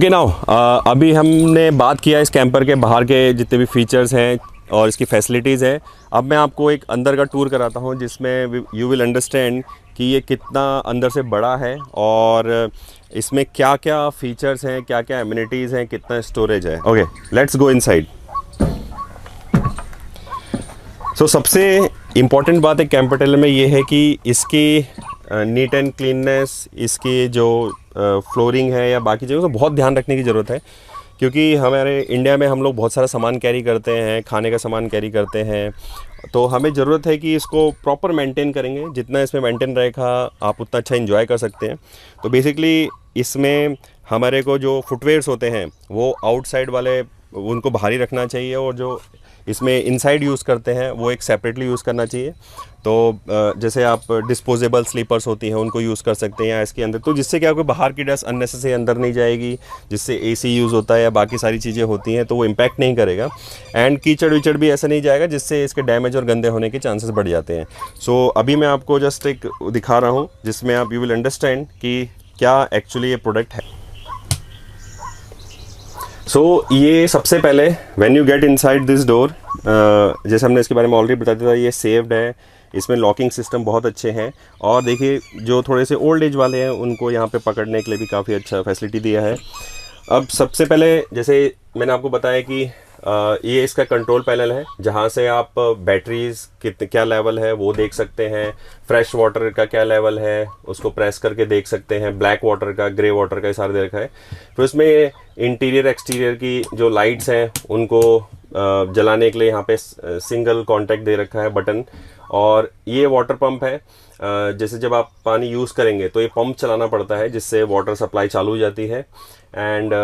Okay now अभी हमने बात किया इस कैंपर के बाहर के जितने भी फीचर्स हैं और इसकी फैसिलिटीज़ हैं। अब मैं आपको एक अंदर का टूर कराता हूं जिसमें यू विल अंडरस्टैंड कि ये कितना अंदर से बड़ा है और इसमें क्या क्या फीचर्स हैं, क्या क्या एमिनिटीज़ हैं, कितना स्टोरेज है। Okay, let's go inside. So सबसे इम्पॉर्टेंट बात है कैंपर टेलर में ये है कि इसकी नीट एंड क्लीननेस, इसकी जो फ्लोरिंग है या बाकी चीज़ों का बहुत ध्यान रखने की ज़रूरत है, क्योंकि हमारे इंडिया में हम लोग बहुत सारा सामान कैरी करते हैं, खाने का सामान कैरी करते हैं, तो हमें ज़रूरत है कि इसको प्रॉपर मेंटेन करेंगे। जितना इसमें मेंटेन रहेगा आप उतना अच्छा एंजॉय कर सकते हैं। तो बेसिकली इसमें हमारे को जो फुटवेयर्स होते हैं वो आउटसाइड वाले उनको बाहर ही रखना चाहिए और जो इसमें इनसाइड यूज़ करते हैं वो एक सेपरेटली यूज़ करना चाहिए। तो जैसे आप डिस्पोजेबल स्लीपर्स होती हैं उनको यूज़ कर सकते हैं इसके अंदर, तो जिससे क्या कोई बाहर की डस्ट अननेसेसरी अंदर नहीं जाएगी, जिससे एसी यूज़ होता है या बाकी सारी चीज़ें होती हैं तो वो इम्पैक्ट नहीं करेगा। एंड कीचड़ विचड़ भी ऐसा नहीं जाएगा जिससे इसके डैमेज और गंदे होने के चांसेस बढ़ जाते हैं। सो अभी मैं आपको जस्ट एक दिखा रहा हूँ जिसमें आप यू विल अंडरस्टैंड कि क्या एक्चुअली ये प्रोडक्ट है। सो ये सबसे पहले when you get inside this door, जैसे हमने इसके बारे में ऑलरेडी बता दिया था, ये सेव्ड है, इसमें लॉकिंग सिस्टम बहुत अच्छे हैं और देखिए जो थोड़े से ओल्ड एज वाले हैं उनको यहाँ पे पकड़ने के लिए भी काफ़ी अच्छा फैसिलिटी दिया है। अब सबसे पहले जैसे मैंने आपको बताया कि ये इसका कंट्रोल पैनल है जहाँ से आप बैटरीज कितने क्या लेवल है वो देख सकते हैं, फ्रेश वाटर का क्या लेवल है उसको प्रेस करके देख सकते हैं, ब्लैक वाटर का, ग्रे वाटर का सारा दे रखा है। फिर उसमें इंटीरियर एक्सटीरियर की जो लाइट्स हैं उनको जलाने के लिए यहाँ पे सिंगल कॉन्टैक्ट दे रखा है बटन। और ये वाटर पंप है, जैसे जब आप पानी यूज़ करेंगे तो ये पंप चलाना पड़ता है जिससे वाटर सप्लाई चालू हो जाती है। एंड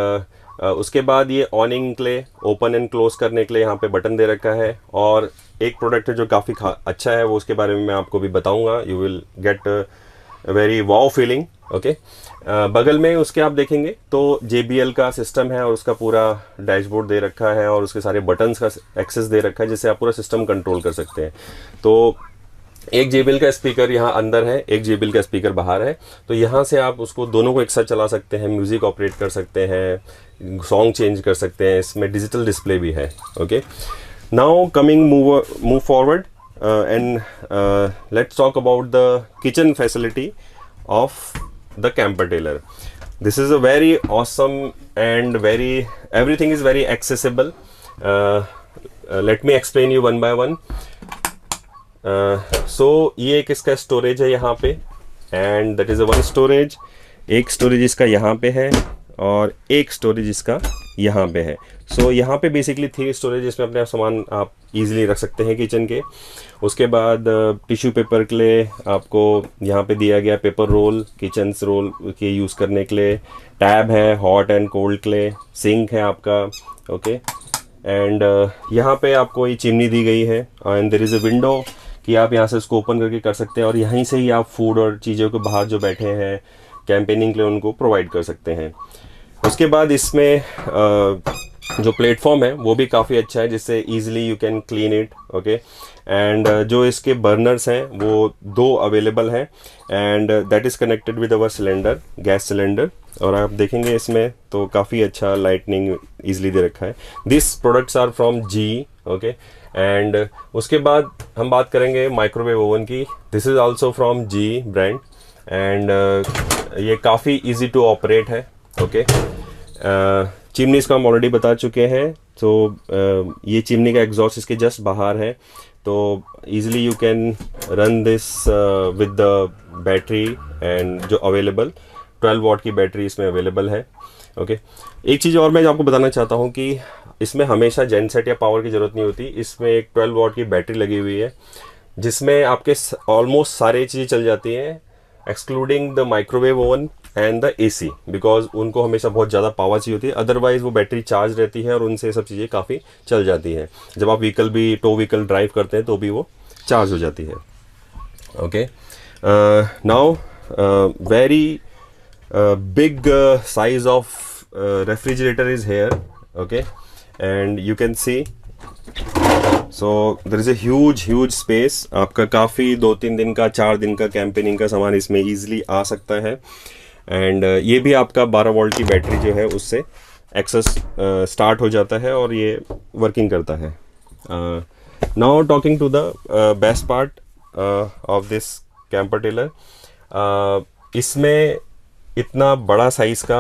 उसके बाद ये ऑनिंग के लिए, ओपन एंड क्लोज करने के लिए यहाँ पे बटन दे रखा है। और एक प्रोडक्ट है जो काफ़ी अच्छा है वो उसके बारे में मैं आपको भी बताऊंगा, you will get very wow feeling. Okay, बगल में उसके आप देखेंगे तो JBL का सिस्टम है और उसका पूरा डैशबोर्ड दे रखा है और उसके सारे बटन्स का एक्सेस दे रखा है जिससे आप पूरा सिस्टम कंट्रोल कर सकते हैं। तो एक JBL का स्पीकर यहाँ अंदर है, एक JBL का स्पीकर बाहर है, तो यहाँ से आप उसको दोनों को एक साथ चला सकते हैं, म्यूज़िक ऑपरेट कर सकते हैं, सॉन्ग चेंज कर सकते हैं, इसमें डिजिटल डिस्प्ले भी है। Okay, now coming move forward and let's talk about the kitchen facility of the camper tailor. This is a very awesome and everything is very accessible. Let me explain you one by one. So ये एक इसका storage है यहाँ पे, and that is a one storage. एक storage इसका यहाँ पे है और एक स्टोरेज इसका यहाँ पे है। सो यहाँ पे बेसिकली 3 स्टोरेज, इसमें अपने सामान आप इजीली रख सकते हैं किचन के। उसके बाद टिश्यू पेपर के लिए आपको यहाँ पे दिया गया पेपर रोल, किचन रोल के यूज़ करने के लिए, टैब है हॉट एंड कोल्ड के लिए, सिंक है आपका। ओके, एंड यहाँ पे आपको ये चिमनी दी गई है and there is a window कि आप यहाँ से इसको ओपन करके कर सकते हैं और यहीं से ही आप फूड और चीज़ों को बाहर जो बैठे हैं कैंपेनिंग के लिए उनको प्रोवाइड कर सकते हैं। उसके बाद इसमें जो प्लेटफॉर्म है वो भी काफ़ी अच्छा है जिससे easily you can clean it. Okay, and जो इसके बर्नर्स हैं वो 2 अवेलेबल हैं and that is connected with our cylinder, gas cylinder. और आप देखेंगे इसमें तो काफ़ी अच्छा लाइटनिंग इजीली दे रखा है। This products are from GE। Okay, and उसके बाद हम बात करेंगे माइक्रोवेव ओवन की। This is also from GE brand and ये काफ़ी ईजी टू ऑपरेट है। ओके, चिमनी इसका हम ऑलरेडी बता चुके हैं। तो ये चिमनी का एग्जॉस्ट इसके जस्ट बाहर है, तो easily you can run this with the battery and जो अवेलेबल 12 वॉट की बैटरी इसमें अवेलेबल है। ओके, एक चीज़ और मैं आपको बताना चाहता हूँ कि इसमें हमेशा जेनसेट या पावर की ज़रूरत नहीं होती। इसमें एक 12 वॉट की बैटरी लगी हुई है जिसमें आपके ऑलमोस्ट सारी चीज़ें चल जाती हैं excluding the microwave oven and the AC, because उनको हमेशा बहुत ज़्यादा पावर चाहिए होती है, अदरवाइज वो बैटरी चार्ज रहती है और उनसे सब चीज़ें काफ़ी चल जाती हैं। जब आप टो व्हीकल ड्राइव करते हैं तो भी वो चार्ज हो जाती है। Okay, now very big size of refrigerator is here. Okay, and you can see so there is a huge space. आपका काफ़ी 2-3 दिन का, 4 दिन का कैंपेनिंग का सामान इसमें ईजिली आ सकता है। एंड ये भी आपका 12 वोल्ट की बैटरी जो है उससे एक्सेस स्टार्ट हो जाता है और ये वर्किंग करता है। Now talking to the best part of this camper trailer, इसमें इतना बड़ा साइज़ का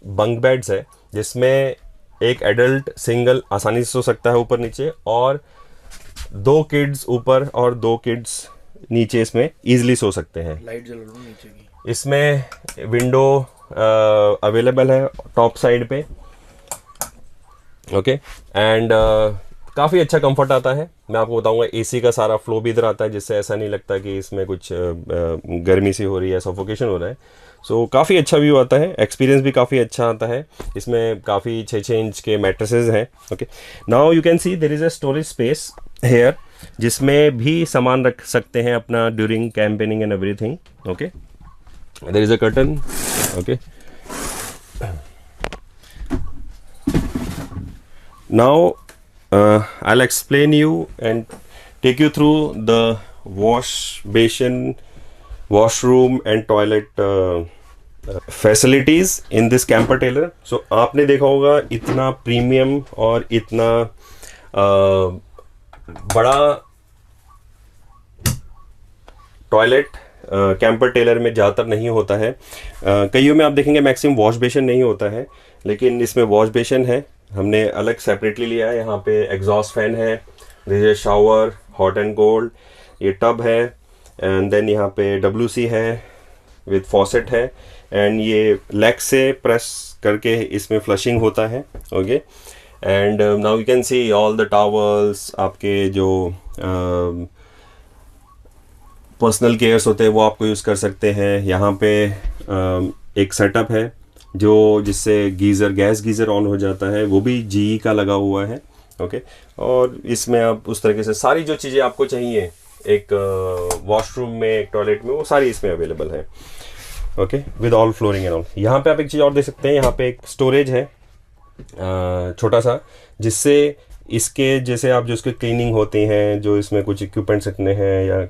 बंक बेड्स है जिसमें एक एडल्ट सिंगल आसानी से सो सकता है ऊपर नीचे, और 2 किड्स ऊपर और 2 किड्स नीचे इसमें इजीली सो सकते हैं। लाइट जल रही है नीचे की। इसमें विंडो अवेलेबल है टॉप साइड पे, ओके, एंड काफ़ी अच्छा कंफर्ट आता है। मैं आपको बताऊंगा एसी का सारा फ्लो भी इधर आता है, जिससे ऐसा नहीं लगता कि इसमें कुछ गर्मी सी हो रही है, सफोकेशन हो रहा है। सो काफ़ी अच्छा व्यू आता है, एक्सपीरियंस भी काफ़ी अच्छा आता है। इसमें काफ़ी 6 इंच के मैट्रेसेस हैं। Okay, now you can see there is a storage space here, जिसमें भी सामान रख सकते हैं अपना during campaigning and everything. Okay, there is a curtain. Okay, now I'll explain you and take you through the wash basin, washroom and toilet facilities in this camper trailer. So आपने देखा होगा इतना प्रीमियम और इतना बड़ा toilet camper trailer में ज़्यादातर नहीं होता है। कईयों में आप देखेंगे मैक्सिमम वॉश बेसिन नहीं होता है, लेकिन इसमें वॉश बेसिन है। हमने अलग सेपरेटली लिया है। यहाँ पे एग्जॉस्ट फैन है, this shower, hot and cold, ये टब है, एंड देन यहाँ पे WC है विद फॉसेट है, एंड ये लेग से प्रेस करके इसमें फ्लशिंग होता है। Okay, and now you can see all the towels, आपके जो पर्सनल केयर्स होते हैं वो आपको यूज़ कर सकते हैं। यहाँ पे एक सेटअप है जो जिससे गीज़र, गैस गीज़र ऑन हो जाता है, वो भी GE का लगा हुआ है। ओके, और इसमें आप उस तरीके से सारी जो चीज़ें आपको चाहिए एक वॉशरूम में, एक टॉयलेट में, वो सारी इसमें अवेलेबल है। Okay, with all flooring and all. यहाँ पे आप एक चीज़ और देख सकते हैं, यहाँ पे एक स्टोरेज है छोटा सा, जिससे इसके जैसे आप जो इसके क्लीनिंग होती हैं, जो इसमें कुछ इक्विपमेंट्स रखने हैं या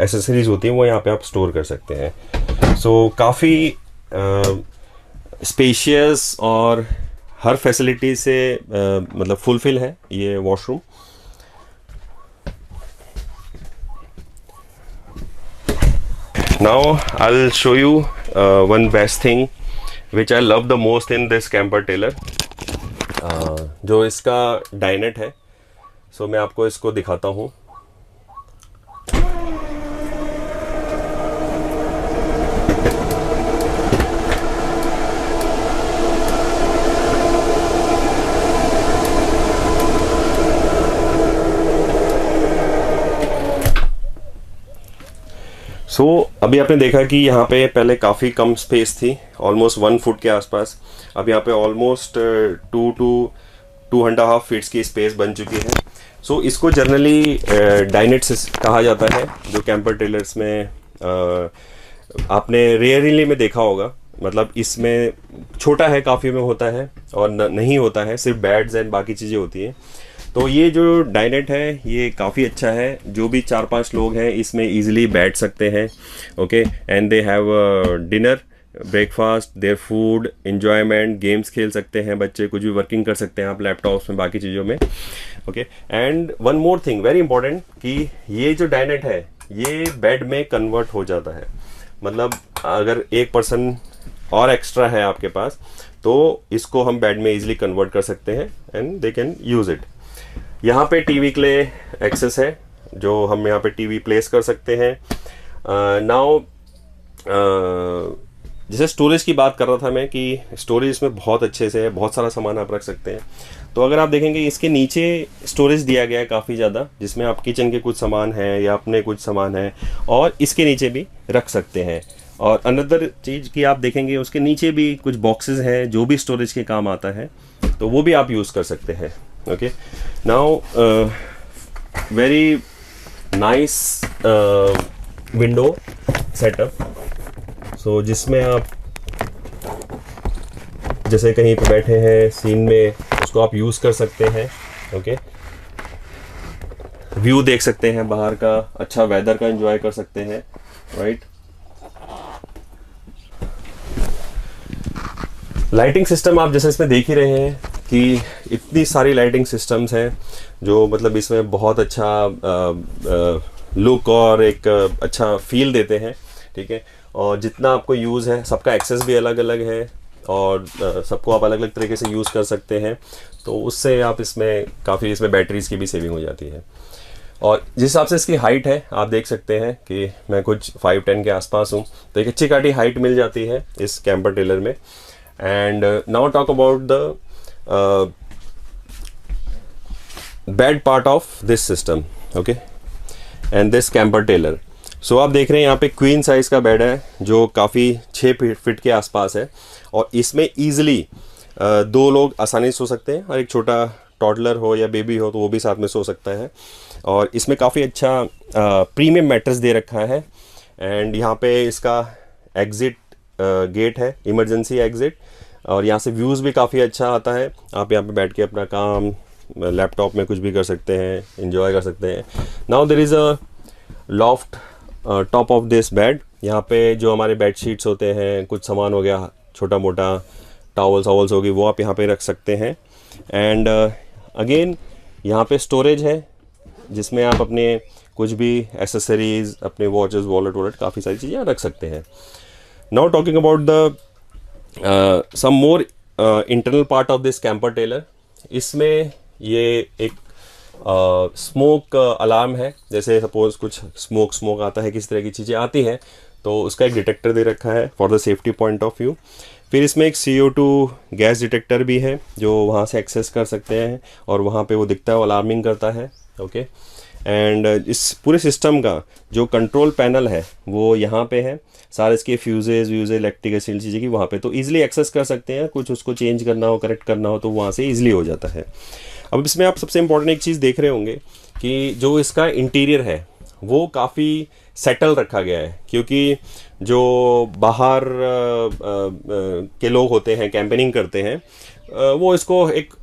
एसेसरीज होती हैं, वो यहाँ पे आप स्टोर कर सकते हैं। सो काफ़ी स्पेशियस और हर फैसिलिटी से मतलब फुलफिल है ये washroom. Now I will show you one best thing which I love the most in this camper trailer, जो इसका डाइनेट है। सो मैं आपको इसको दिखाता हूँ। सो अभी आपने देखा कि यहाँ पे पहले काफ़ी कम स्पेस थी, ऑलमोस्ट 1 फुट के आसपास। अब यहाँ पे ऑलमोस्ट 2 to 2.5 फीट्स की स्पेस बन चुकी है। सो इसको जनरली डाइनेट कहा जाता है, जो कैंपर टेलर्स में आपने रेयरली में देखा होगा। मतलब इसमें छोटा है, काफ़ी में होता है और नहीं होता है, सिर्फ बेड्स एंड बाकी चीज़ें होती हैं। तो ये जो डाइनेट है ये काफ़ी अच्छा है, जो भी 4-5 लोग हैं इसमें इजीली बैठ सकते हैं। Okay, and they have dinner, breakfast, their food, enjoyment, games खेल सकते हैं बच्चे, कुछ भी वर्किंग कर सकते हैं आप लैपटॉप्स में, बाकी चीज़ों में। Okay, and one more thing very important, कि ये जो डाइनेट है ये बेड में कन्वर्ट हो जाता है। मतलब अगर एक पर्सन और एक्स्ट्रा है आपके पास, तो इसको हम बेड में इजीली कन्वर्ट कर सकते हैं and they can use it. यहाँ पे टीवी के लिए एक्सेस है, जो हम यहाँ पे टीवी प्लेस कर सकते हैं। नाउ जैसे स्टोरेज की बात कर रहा था मैं, कि स्टोरेज इसमें बहुत अच्छे से है, बहुत सारा सामान आप रख सकते हैं। तो अगर आप देखेंगे इसके नीचे स्टोरेज दिया गया है काफ़ी ज़्यादा, जिसमें आप किचन के कुछ सामान हैं या अपने कुछ सामान हैं, और इसके नीचे भी रख सकते हैं। और अनदर चीज़ की आप देखेंगे उसके नीचे भी कुछ बॉक्सेस हैं जो भी स्टोरेज के काम आता है, तो वो भी आप यूज़ कर सकते हैं। Okay, now very nice window setup. So जिसमें आप जैसे कहीं पे बैठे हैं सीन में, उसको आप यूज़ कर सकते हैं। ओके, व्यू देख सकते हैं बाहर का, अच्छा वेदर का एंजॉय कर सकते हैं, राइट। लाइटिंग सिस्टम आप जैसे इसमें देख ही रहे हैं कि इतनी सारी लाइटिंग सिस्टम्स हैं जो मतलब इसमें बहुत अच्छा लुक और एक अच्छा फील देते हैं, ठीक है। और जितना आपको यूज़ है, सबका एक्सेस भी अलग अलग है और सबको आप अलग अलग तरीके से यूज़ कर सकते हैं, तो उससे आप इसमें काफ़ी इसमें बैटरीज़ की भी सेविंग हो जाती है। और जिस हिसाब से इसकी हाइट है आप देख सकते हैं कि मैं कुछ 5'10" के आसपास हूँ, तो एक अच्छी खाटी हाइट मिल जाती है इस कैंपर टेलर में। And now talk about the bed part of this system, okay, and this camper trailer. So आप देख रहे हैं यहाँ पे क्वीन साइज़ का बेड है जो काफ़ी 6 फीट के आसपास है, और इसमें ईजिली 2 लोग आसानी से सो सकते हैं, और एक छोटा टॉडलर हो या बेबी हो तो वो भी साथ में सो सकता है। और इसमें काफ़ी अच्छा प्रीमियम मैट्रेस दे रखा है। एंड यहाँ पे इसका एग्ज़िट गेट है, इमरजेंसी एग्ज़िट, और यहाँ से व्यूज़ भी काफ़ी अच्छा आता है। आप यहाँ पे बैठ के अपना काम लैपटॉप में कुछ भी कर सकते हैं, एंजॉय कर सकते हैं। Now there is a loft top of this bed. यहाँ पे जो हमारे बेड शीट्स होते हैं, कुछ सामान हो गया छोटा मोटा, टॉवल्स वॉवल्स होगी, वो आप यहाँ पे रख सकते हैं। एंड अगेन यहाँ पे स्टोरेज है जिसमें आप अपने कुछ भी एसेसरीज, अपने वॉचेस, वॉलेट काफ़ी सारी चीज़ें रख सकते हैं। Now talking about the some more internal part of this camper trailer. इसमें ये एक स्मोक अलार्म है, जैसे सपोज कुछ स्मोक आता है, किस तरह की चीज़ें आती हैं, तो उसका एक डिटेक्टर दे रखा है for the safety point of view. फिर इसमें एक CO2 गैस डिटेक्टर भी है जो वहाँ से एक्सेस कर सकते हैं, और वहाँ पे वो दिखता है, वो अलार्मिंग करता है, ओके। एंड इस पूरे सिस्टम का जो कंट्रोल पैनल है वो यहाँ पे है। सारे इसके फ्यूजेज इलेक्ट्रिक चीज़ें की वहाँ पे, तो ईजिली एक्सेस कर सकते हैं। कुछ उसको चेंज करना हो, करेक्ट करना हो, तो वहाँ से ईजिली हो जाता है। अब इसमें आप सबसे इम्पोर्टेंट एक चीज़ देख रहे होंगे कि जो इसका इंटीरियर है वो काफ़ी सेटल रखा गया है, क्योंकि जो बाहर के लोग होते हैं, कैंपेनिंग करते हैं, वो इसको एक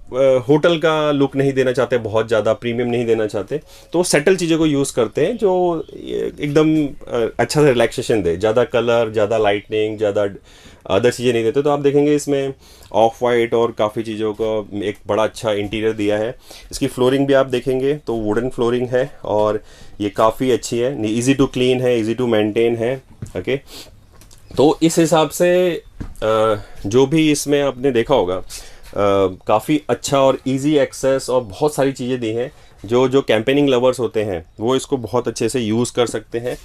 होटल का लुक नहीं देना चाहते, बहुत ज़्यादा प्रीमियम नहीं देना चाहते, तो सेटल चीज़ों को यूज़ करते हैं जो एकदम अच्छा से रिलैक्सेशन दे, ज़्यादा कलर, ज़्यादा लाइटनिंग, ज़्यादा अदर चीज़ें नहीं देते। तो आप देखेंगे इसमें ऑफ वाइट और काफ़ी चीज़ों का एक बड़ा अच्छा इंटीरियर दिया है। इसकी फ्लोरिंग भी आप देखेंगे तो वुडन फ्लोरिंग है, और ये काफ़ी अच्छी है, ईजी टू क्लीन है, ईजी टू मेंटेन है, ओके। तो इस हिसाब से जो भी इसमें आपने देखा होगा, काफ़ी अच्छा और इजी एक्सेस और बहुत सारी चीज़ें दी हैं जो कैंपेनिंग लवर्स होते हैं वो इसको बहुत अच्छे से यूज़ कर सकते हैं।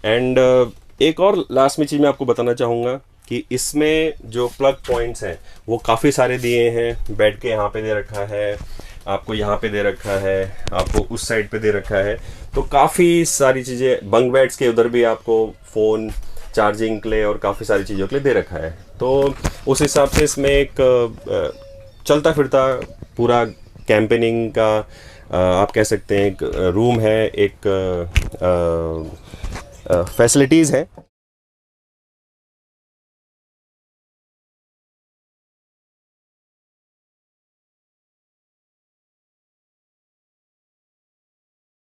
एंड एक और लास्ट में चीज़ मैं आपको बताना चाहूँगा कि इसमें जो प्लग पॉइंट्स हैं वो काफ़ी सारे दिए हैं। बेड के यहाँ पे दे रखा है, आपको यहाँ पे दे रखा है, आपको उस साइड पे दे रखा है, तो काफ़ी सारी चीज़ें। बंक बेड्स के उधर भी आपको फ़ोन चार्जिंग के लिए और काफ़ी सारी चीज़ों के लिए दे रखा है। तो उस हिसाब से इसमें एक चलता फिरता पूरा कैंपेनिंग का आप कह सकते हैं एक रूम है, एक फैसिलिटीज़ है।